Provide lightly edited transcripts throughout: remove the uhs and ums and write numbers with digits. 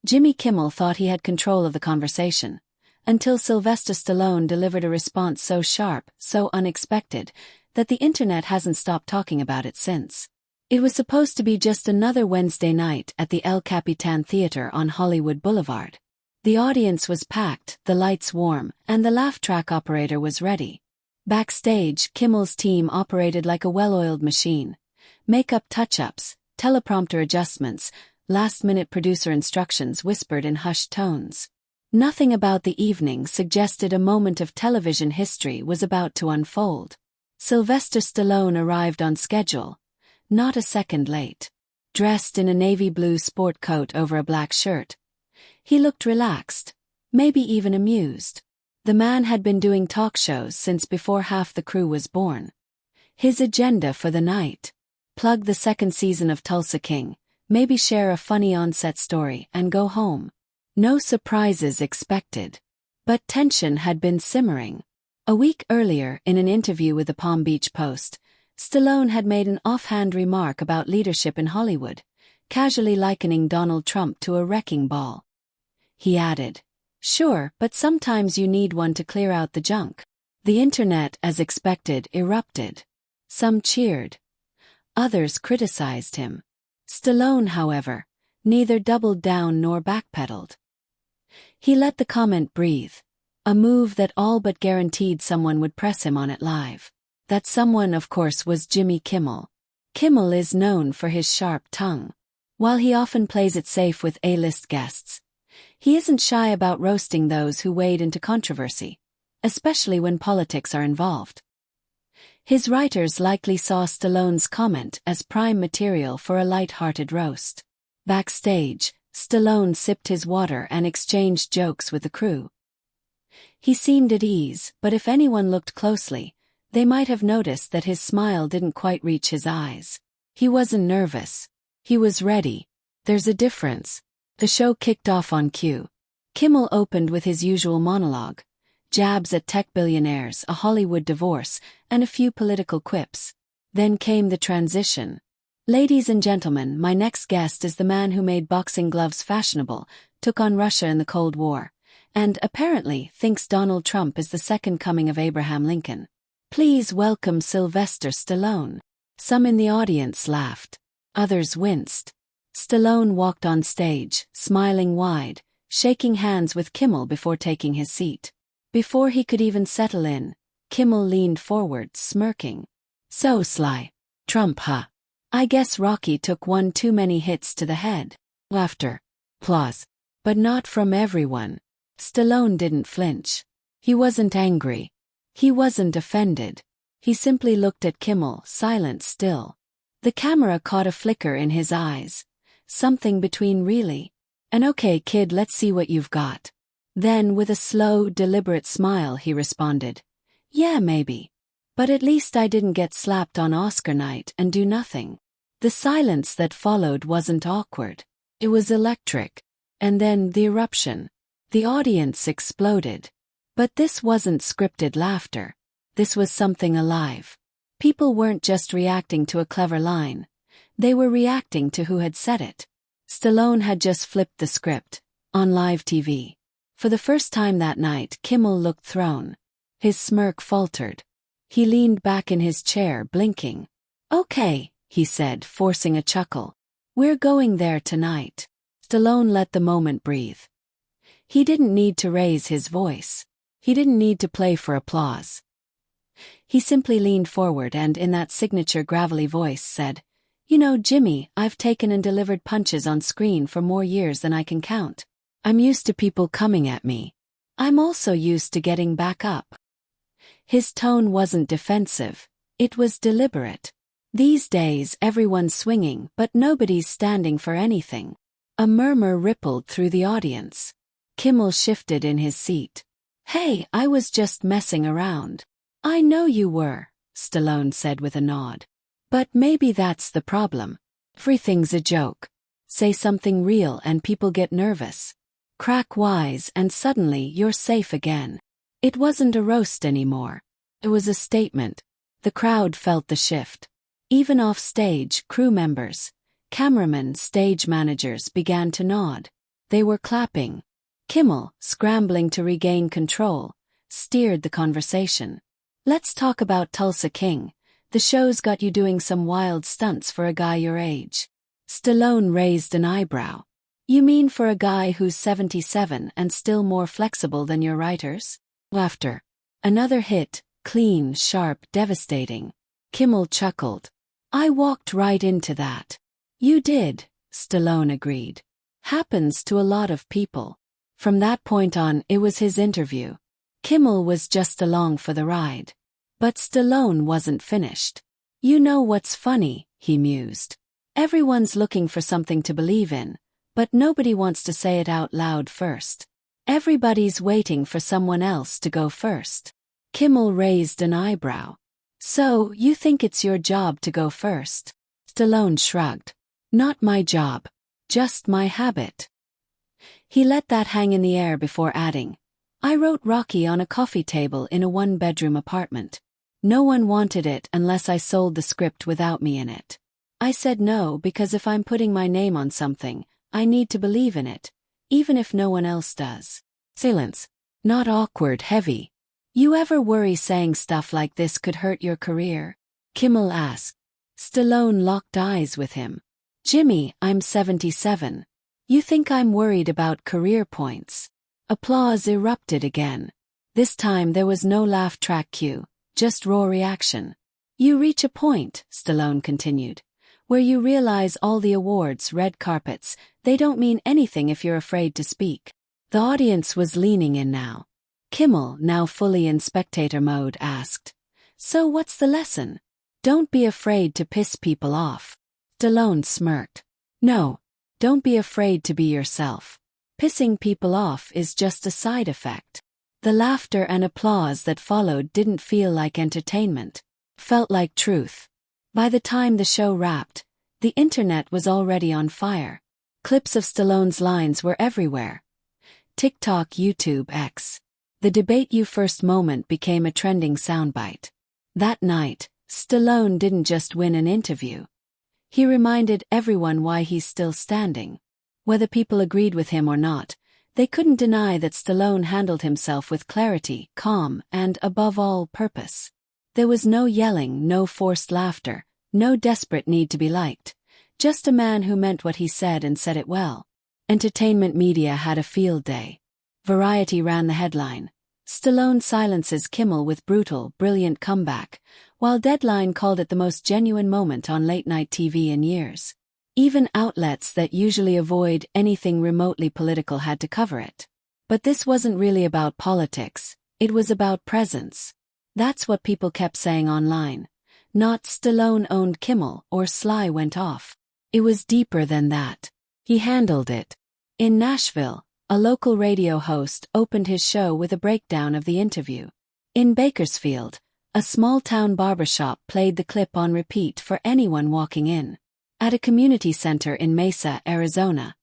Jimmy Kimmel thought he had control of the conversation, until Sylvester Stallone delivered a response so sharp, so unexpected, that the internet hasn't stopped talking about it since. It was supposed to be just another Wednesday night at the El Capitan Theater on Hollywood Boulevard. The audience was packed, the lights warm, and the laugh track operator was ready. Backstage, Kimmel's team operated like a well-oiled machine. Makeup touch-ups, teleprompter adjustments, last-minute producer instructions whispered in hushed tones. Nothing about the evening suggested a moment of television history was about to unfold. Sylvester Stallone arrived on schedule, not a second late. Dressed in a navy blue sport coat over a black shirt, he looked relaxed, maybe even amused. The man had been doing talk shows since before half the crew was born. His agenda for the night: plug the second season of Tulsa King, maybe share a funny on-set story and go home. No surprises expected. But tension had been simmering. A week earlier, in an interview with the Palm Beach Post, Stallone had made an offhand remark about leadership in Hollywood, casually likening Donald Trump to a wrecking ball. He added, "Sure, but sometimes you need one to clear out the junk." The internet, as expected, erupted. Some cheered. Others criticized him. Stallone, however, neither doubled down nor backpedaled. He let the comment breathe, a move that all but guaranteed someone would press him on it live. That someone, of course, was Jimmy Kimmel. Kimmel is known for his sharp tongue. While he often plays it safe with A-list guests, he isn't shy about roasting those who wade into controversy, especially when politics are involved. His writers likely saw Stallone's comment as prime material for a light-hearted roast. Backstage, Stallone sipped his water and exchanged jokes with the crew. He seemed at ease, but if anyone looked closely, they might have noticed that his smile didn't quite reach his eyes. He wasn't nervous. He was ready. There's a difference. The show kicked off on cue. Kimmel opened with his usual monologue: jabs at tech billionaires, a Hollywood divorce, and a few political quips. Then came the transition. "Ladies and gentlemen, my next guest is the man who made boxing gloves fashionable, took on Russia in the Cold War, and apparently thinks Donald Trump is the second coming of Abraham Lincoln. Please welcome Sylvester Stallone." Some in the audience laughed. Others winced. Stallone walked on stage, smiling wide, shaking hands with Kimmel before taking his seat. Before he could even settle in, Kimmel leaned forward, smirking. "So sly. Trump, huh? I guess Rocky took one too many hits to the head." Laughter. Applause. But not from everyone. Stallone didn't flinch. He wasn't angry. He wasn't offended. He simply looked at Kimmel, silent still. The camera caught a flicker in his eyes. Something between really and "Okay, kid, let's see what you've got." Then, with a slow, deliberate smile, he responded, "Yeah, maybe. But at least I didn't get slapped on Oscar night and do nothing." The silence that followed wasn't awkward. It was electric. And then the eruption. The audience exploded. But this wasn't scripted laughter. This was something alive. People weren't just reacting to a clever line. They were reacting to who had said it. Stallone had just flipped the script, on live TV. For the first time that night, Kimmel looked thrown. His smirk faltered. He leaned back in his chair, blinking. "Okay," he said, forcing a chuckle. "We're going there tonight." Stallone let the moment breathe. He didn't need to raise his voice. He didn't need to play for applause. He simply leaned forward and, in that signature gravelly voice, said, "You know, Jimmy, I've taken and delivered punches on screen for more years than I can count. I'm used to people coming at me. I'm also used to getting back up." His tone wasn't defensive. It was deliberate. These days everyone's swinging, but nobody's standing for anything. A murmur rippled through the audience. Kimmel shifted in his seat. "Hey, I was just messing around." "I know you were," Stallone said with a nod. "But maybe that's the problem. Everything's a joke. Say something real and people get nervous. Crack wise and suddenly you're safe again." It wasn't a roast anymore. It was a statement. The crowd felt the shift. Even off stage, crew members, cameramen, stage managers began to nod. They were clapping. Kimmel, scrambling to regain control, steered the conversation. "Let's talk about Tulsa King. The show's got you doing some wild stunts for a guy your age." Stallone raised an eyebrow. "You mean for a guy who's 77 and still more flexible than your writers?" Laughter. "Another hit, clean, sharp, devastating." Kimmel chuckled. "I walked right into that." "You did," Stallone agreed. "Happens to a lot of people." From that point on, it was his interview. Kimmel was just along for the ride. But Stallone wasn't finished. "You know what's funny," he mused. "Everyone's looking for something to believe in, but nobody wants to say it out loud first. Everybody's waiting for someone else to go first." Kimmel raised an eyebrow. "So, you think it's your job to go first?" Stallone shrugged. "Not my job. Just my habit." He let that hang in the air before adding, "I wrote Rocky on a coffee table in a one-bedroom apartment. No one wanted it unless I sold the script without me in it. I said no because if I'm putting my name on something, I need to believe in it, even if no one else does." Silence. Not awkward, heavy. "You ever worry saying stuff like this could hurt your career?" Kimmel asked. Stallone locked eyes with him. "Jimmy, I'm 77. You think I'm worried about career points?" Applause erupted again. This time there was no laugh track cue, just raw reaction. "You reach a point," Stallone continued, "where you realize all the awards, red carpets, they don't mean anything if you're afraid to speak." The audience was leaning in now. Kimmel, now fully in spectator mode, asked, "So what's the lesson?" "Don't be afraid to piss people off." Stallone smirked. "No, don't be afraid to be yourself. Pissing people off is just a side effect." The laughter and applause that followed didn't feel like entertainment. Felt like truth. By the time the show wrapped, the internet was already on fire. Clips of Stallone's lines were everywhere. TikTok, YouTube, X. The debate you first moment became a trending soundbite. That night, Stallone didn't just win an interview. He reminded everyone why he's still standing. Whether people agreed with him or not, they couldn't deny that Stallone handled himself with clarity, calm, and, above all, purpose. There was no yelling, no forced laughter, no desperate need to be liked. Just a man who meant what he said and said it well. Entertainment media had a field day. Variety ran the headline. Stallone silences Kimmel with brutal, brilliant comeback, while Deadline called it the most genuine moment on late-night TV in years. Even outlets that usually avoid anything remotely political had to cover it. But this wasn't really about politics, it was about presence. That's what people kept saying online. Not Stallone owned Kimmel or Sly went off. It was deeper than that. He handled it. In Nashville, a local radio host opened his show with a breakdown of the interview. In Bakersfield, a small-town barbershop played the clip on repeat for anyone walking in. At a community center in Mesa, Arizona,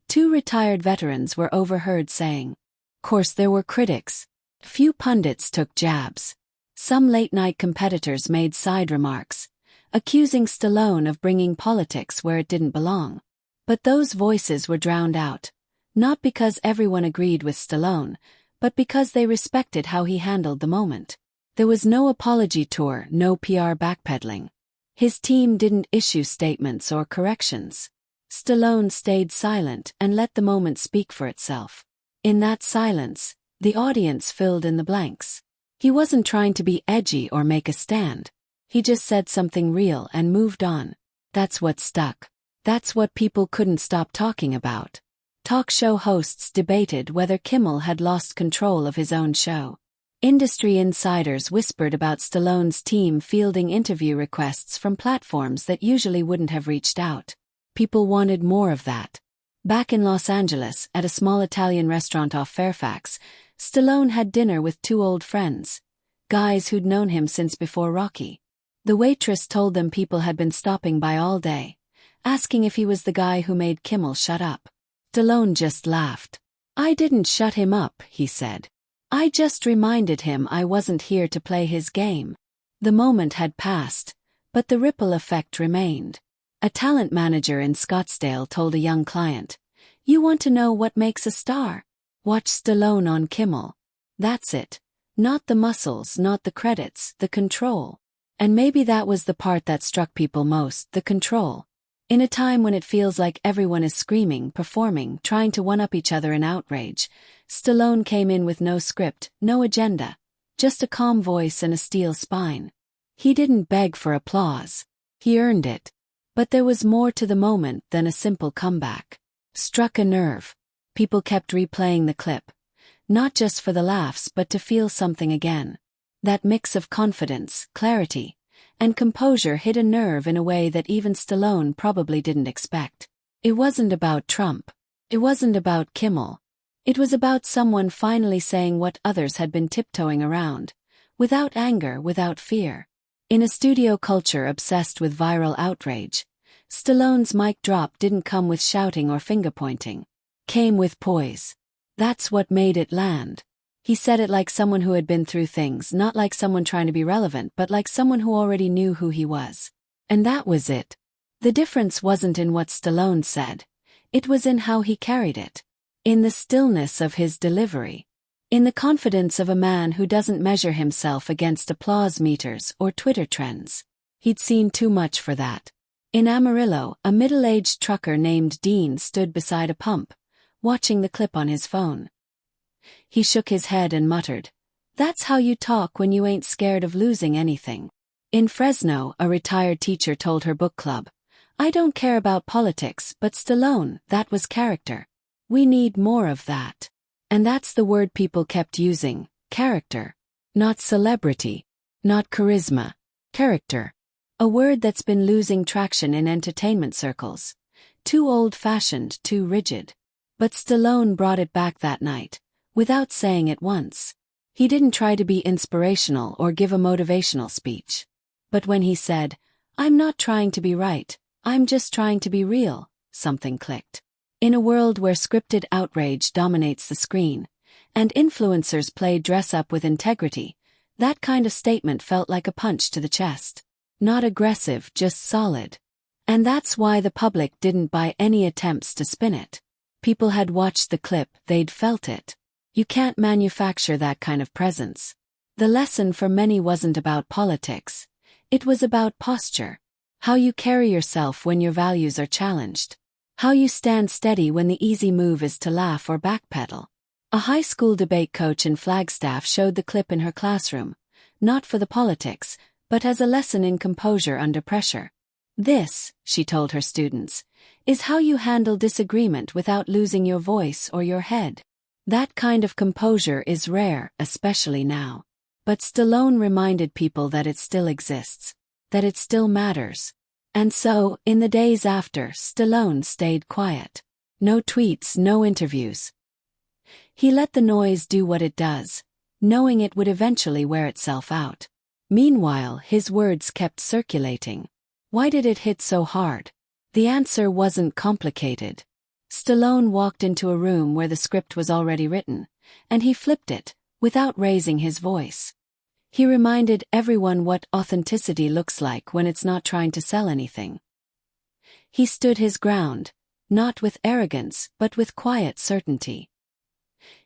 2 retired veterans were overheard saying, "Course there were critics. Few pundits took jabs. Some late-night competitors made side remarks, accusing Stallone of bringing politics where it didn't belong. But those voices were drowned out. Not because everyone agreed with Stallone, but because they respected how he handled the moment. There was no apology tour, no PR backpedaling. His team didn't issue statements or corrections. Stallone stayed silent and let the moment speak for itself. In that silence, the audience filled in the blanks. He wasn't trying to be edgy or make a stand. He just said something real and moved on. That's what stuck. That's what people couldn't stop talking about. Talk show hosts debated whether Kimmel had lost control of his own show. Industry insiders whispered about Stallone's team fielding interview requests from platforms that usually wouldn't have reached out. People wanted more of that. Back in Los Angeles, at a small Italian restaurant off Fairfax, Stallone had dinner with 2 old friends, guys who'd known him since before Rocky. The waitress told them people had been stopping by all day, asking if he was the guy who made Kimmel shut up. Stallone just laughed. "I didn't shut him up," he said. "I just reminded him I wasn't here to play his game." The moment had passed, but the ripple effect remained. A talent manager in Scottsdale told a young client, You want to know what makes a star? Watch Stallone on Kimmel. That's it. Not the muscles, not the credits, the control. And maybe that was the part that struck people most, the control. In a time when it feels like everyone is screaming, performing, trying to one-up each other in outrage, Stallone came in with no script, no agenda. Just a calm voice and a steel spine. He didn't beg for applause. He earned it. But there was more to the moment than a simple comeback. Struck a nerve. People kept replaying the clip. Not just for the laughs but to feel something again. That mix of confidence, clarity, and composure hit a nerve in a way that even Stallone probably didn't expect. It wasn't about Trump. It wasn't about Kimmel. It was about someone finally saying what others had been tiptoeing around. Without anger, without fear. In a studio culture obsessed with viral outrage, Stallone's mic drop didn't come with shouting or finger-pointing. Came with poise. That's what made it land. He said it like someone who had been through things, not like someone trying to be relevant, but like someone who already knew who he was. And that was it. The difference wasn't in what Stallone said. It was in how he carried it. In the stillness of his delivery. In the confidence of a man who doesn't measure himself against applause meters or Twitter trends. He'd seen too much for that. In Amarillo, a middle-aged trucker named Dean stood beside a pump, watching the clip on his phone. He shook his head and muttered, "That's how you talk when you ain't scared of losing anything." In Fresno, a retired teacher told her book club, "I don't care about politics, but Stallone, that was character. We need more of that." And that's the word people kept using, character. Not celebrity. Not charisma. Character. A word that's been losing traction in entertainment circles. Too old-fashioned, too rigid. But Stallone brought it back that night, without saying it once. He didn't try to be inspirational or give a motivational speech. But when he said, "I'm not trying to be right, I'm just trying to be real," something clicked. In a world where scripted outrage dominates the screen, and influencers play dress-up with integrity, that kind of statement felt like a punch to the chest. Not aggressive, just solid. And that's why the public didn't buy any attempts to spin it. People had watched the clip, they'd felt it. You can't manufacture that kind of presence. The lesson for many wasn't about politics. It was about posture. How you carry yourself when your values are challenged. How you stand steady when the easy move is to laugh or backpedal. A high school debate coach in Flagstaff showed the clip in her classroom, not for the politics, but as a lesson in composure under pressure. "This," she told her students, "is how you handle disagreement without losing your voice or your head." That kind of composure is rare, especially now. But Stallone reminded people that it still exists, that it still matters. And so, in the days after, Stallone stayed quiet. No tweets, no interviews. He let the noise do what it does, knowing it would eventually wear itself out. Meanwhile, his words kept circulating. Why did it hit so hard? The answer wasn't complicated. Stallone walked into a room where the script was already written, and he flipped it, without raising his voice. He reminded everyone what authenticity looks like when it's not trying to sell anything. He stood his ground, not with arrogance, but with quiet certainty.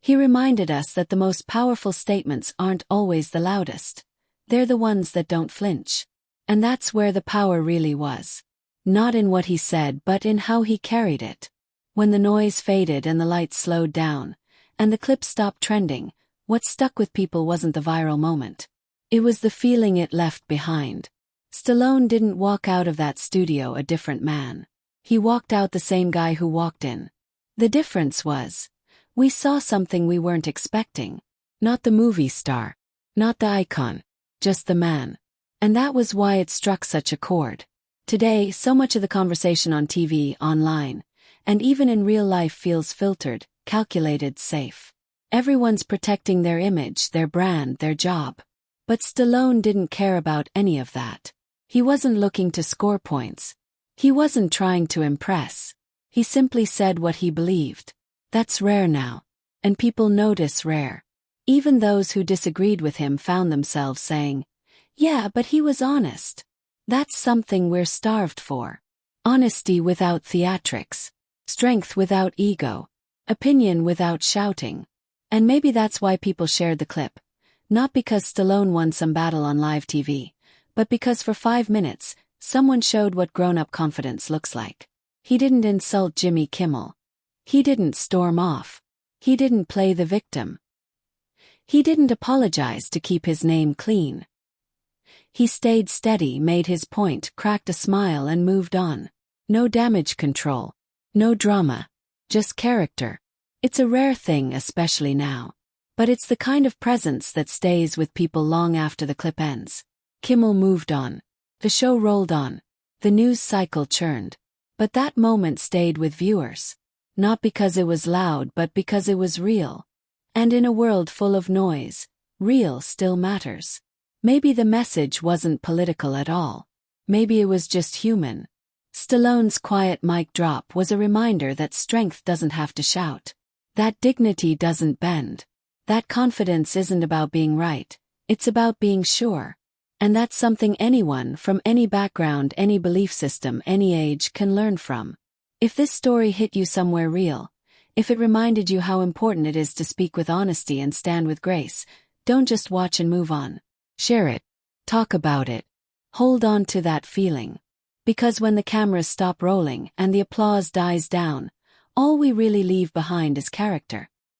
He reminded us that the most powerful statements aren't always the loudest. They're the ones that don't flinch. And that's where the power really was. Not in what he said, but in how he carried it. When the noise faded and the lights slowed down, and the clip stopped trending, what stuck with people wasn't the viral moment. It was the feeling it left behind. Stallone didn't walk out of that studio a different man. He walked out the same guy who walked in. The difference was, we saw something we weren't expecting. Not the movie star. Not the icon. Just the man. And that was why it struck such a chord. Today, so much of the conversation on TV, online, and even in real life feels filtered, calculated, safe. Everyone's protecting their image, their brand, their job. But Stallone didn't care about any of that. He wasn't looking to score points. He wasn't trying to impress. He simply said what he believed. That's rare now. And people notice rare. Even those who disagreed with him found themselves saying, "Yeah, but he was honest." That's something we're starved for. Honesty without theatrics. Strength without ego. Opinion without shouting. And maybe that's why people shared the clip. Not because Stallone won some battle on live TV, but because for 5 minutes, someone showed what grown-up confidence looks like. He didn't insult Jimmy Kimmel. He didn't storm off. He didn't play the victim. He didn't apologize to keep his name clean. He stayed steady, made his point, cracked a smile and moved on. No damage control. No drama. Just character. It's a rare thing, especially now. But it's the kind of presence that stays with people long after the clip ends. Kimmel moved on. The show rolled on. The news cycle churned. But that moment stayed with viewers. Not because it was loud, but because it was real. And in a world full of noise, real still matters. Maybe the message wasn't political at all. Maybe it was just human. Stallone's quiet mic drop was a reminder that strength doesn't have to shout. That dignity doesn't bend. That confidence isn't about being right. It's about being sure. And that's something anyone from any background, any belief system, any age can learn from. If this story hit you somewhere real, if it reminded you how important it is to speak with honesty and stand with grace, don't just watch and move on. Share it. Talk about it. Hold on to that feeling. Because when the cameras stop rolling and the applause dies down, all we really leave behind is character.